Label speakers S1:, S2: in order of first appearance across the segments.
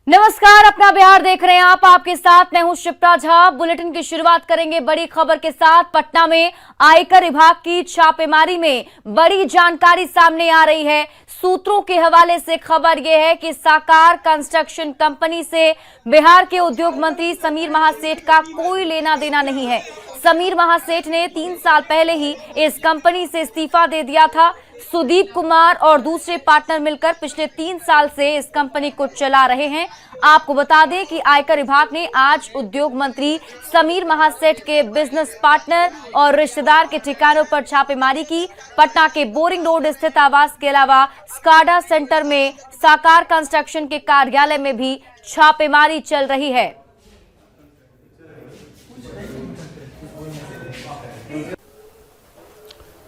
S1: नमस्कार, अपना बिहार देख रहे हैं आप। आपके साथ मैं हूं शिप्रा झा। बुलेटिन की शुरुआत करेंगे बड़ी खबर के साथ। पटना में आयकर विभाग की छापेमारी में बड़ी जानकारी सामने आ रही है। सूत्रों के हवाले से खबर यह है कि साकार कंस्ट्रक्शन कंपनी से बिहार के उद्योग मंत्री समीर महासेठ का कोई लेना देना नहीं है। समीर महासेठ ने 3 साल पहले ही इस कंपनी से इस्तीफा दे दिया था। सुदीप कुमार और दूसरे पार्टनर मिलकर पिछले 3 साल से इस कंपनी को चला रहे हैं। आपको बता दें कि आयकर विभाग ने आज उद्योग मंत्री समीर महासेठ के बिजनेस पार्टनर और रिश्तेदार के ठिकानों पर छापेमारी की। पटना के बोरिंग रोड स्थित आवास के अलावा स्काडा सेंटर में साकार कंस्ट्रक्शन के कार्यालय में भी छापेमारी चल रही है।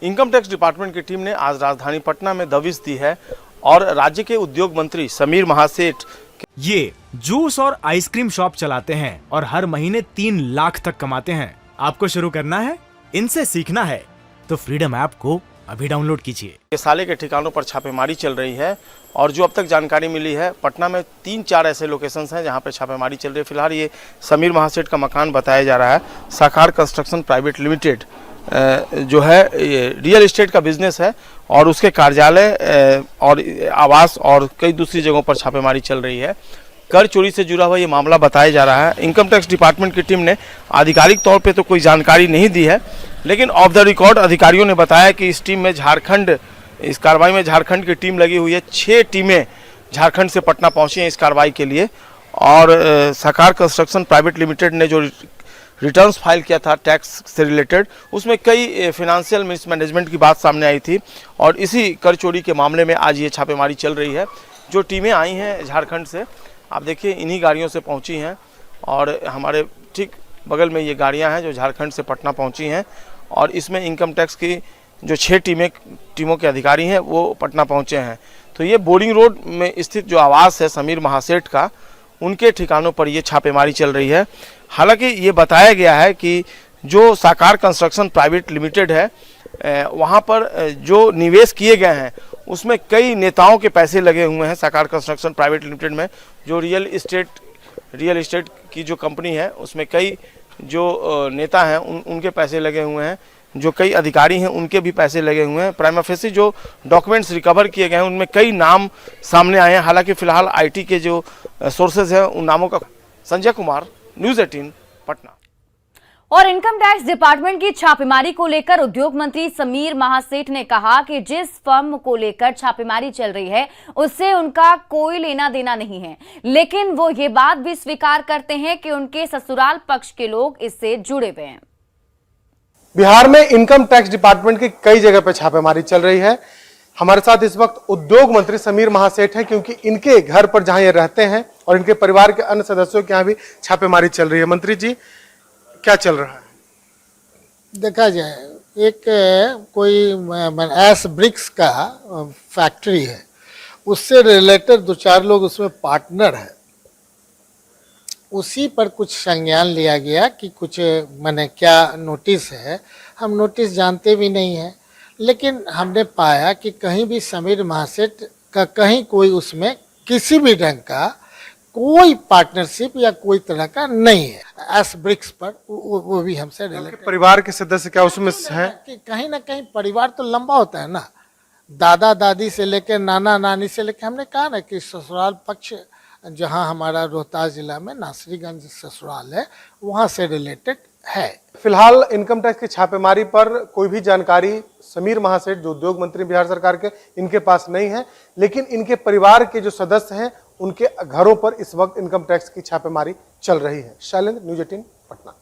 S2: इनकम टैक्स डिपार्टमेंट की टीम ने आज राजधानी पटना में दबिश दी है और राज्य के उद्योग मंत्री समीर महासेठ
S3: ये जूस और आइसक्रीम शॉप चलाते हैं और हर महीने 3 लाख तक कमाते हैं। आपको शुरू करना है, इनसे सीखना है तो फ्रीडम ऐप को अभी डाउनलोड कीजिए।
S2: साले के ठिकानों पर छापेमारी चल रही है और जो अब तक जानकारी मिली है, पटना में 3-4 ऐसे लोकेशंस हैं जहां पर छापेमारी चल रही है। फिलहाल ये समीर महासेठ का मकान बताया जा रहा है। साकार कंस्ट्रक्शन प्राइवेट लिमिटेड जो है ये रियल एस्टेट का बिजनेस है और उसके कार्यालय और आवास और कई दूसरी जगहों पर छापेमारी चल रही है। कर चोरी से जुड़ा हुआ ये मामला बताया जा रहा है। इनकम टैक्स डिपार्टमेंट की टीम ने आधिकारिक तौर पे तो कोई जानकारी नहीं दी है, लेकिन ऑफ द रिकॉर्ड अधिकारियों ने बताया कि इस टीम में इस कार्रवाई में झारखंड की टीम लगी हुई है। 6 टीमें झारखंड से पटना पहुंची हैं इस कार्रवाई के लिए। और साकार कंस्ट्रक्शन प्राइवेट लिमिटेड ने जो रिटर्न्स फाइल किया था टैक्स से रिलेटेड, उसमें कई फिनेंशियल मिसमैनेजमेंट की बात सामने आई थी और इसी कर चोरी के मामले में आज ये छापेमारी चल रही है। जो टीमें आई हैं झारखंड से, आप देखिए इन्हीं गाड़ियों से पहुंची हैं और हमारे ठीक बगल में ये गाड़ियां हैं जो झारखंड से पटना पहुंची हैं और इसमें इनकम टैक्स की जो 6 टीमों के अधिकारी हैं वो पटना पहुँचे हैं। तो ये बोरिंग रोड में स्थित जो आवास है समीर महासेठ का, उनके ठिकानों पर ये छापेमारी चल रही है। हालांकि ये बताया गया है कि जो साकार कंस्ट्रक्शन प्राइवेट लिमिटेड है वहाँ पर जो निवेश किए गए हैं उसमें कई नेताओं के पैसे लगे हुए हैं। साकार कंस्ट्रक्शन प्राइवेट लिमिटेड में जो रियल एस्टेट की जो कंपनी है उसमें कई जो नेता हैं उनके पैसे लगे हुए हैं, जो कई अधिकारी हैं उनके भी पैसे लगे हुए हैं। प्राइमा फेसी जो डॉक्यूमेंट्स रिकवर किए गए हैं उनमें कई नाम सामने आए हैं। हालांकि फिलहाल आईटी के जो सोर्सेज हैं उन नामों का। संजय कुमार, न्यूज़ 18 पटना।
S1: और इनकम टैक्स डिपार्टमेंट की छापेमारी को लेकर उद्योग मंत्री समीर महासेठ ने कहा कि जिस फर्म को लेकर छापेमारी चल रही है उससे उनका कोई लेना देना नहीं है, लेकिन वो ये बात भी स्वीकार करते हैं कि उनके ससुराल पक्ष के लोग इससे जुड़े हुए हैं।
S4: बिहार में इनकम टैक्स डिपार्टमेंट की कई जगह पर छापेमारी चल रही है। हमारे साथ इस वक्त उद्योग मंत्री समीर महासेठ हैं, क्योंकि इनके घर पर जहां ये रहते हैं और इनके परिवार के अन्य सदस्यों के यहाँ भी छापेमारी चल रही है। मंत्री जी, क्या चल रहा है?
S5: देखा जाए, एक कोई एस ब्रिक्स का फैक्ट्री है, उससे रिलेटेड 2-4 लोग उसमें पार्टनर है। उसी पर कुछ संज्ञान लिया गया कि कुछ माने क्या नोटिस है, हम नोटिस जानते भी नहीं है, लेकिन हमने पाया कि कहीं भी समीर महासेठ का कहीं कोई उसमें किसी भी ढंग का कोई पार्टनरशिप या कोई तरह का नहीं है। एस ब्रिक्स पर वो भी हमसे रिलेटेड।
S4: परिवार के सदस्य क्या उसमें है?
S5: कि कहीं ना कहीं परिवार तो लंबा होता है ना, दादा दादी से लेकर नाना नानी से लेकर, हमने कहा ना कि ससुराल पक्ष जहां हमारा रोहतास जिला में नासरीगंज ससुराल है, वहां से रिलेटेड है।
S4: फिलहाल इनकम टैक्स की छापेमारी पर कोई भी जानकारी समीर महासेठ जो उद्योग मंत्री बिहार सरकार के, इनके पास नहीं है, लेकिन इनके परिवार के जो सदस्य हैं उनके घरों पर इस वक्त इनकम टैक्स की छापेमारी चल रही है। शैलेंद्र, न्यूज़ 18 पटना।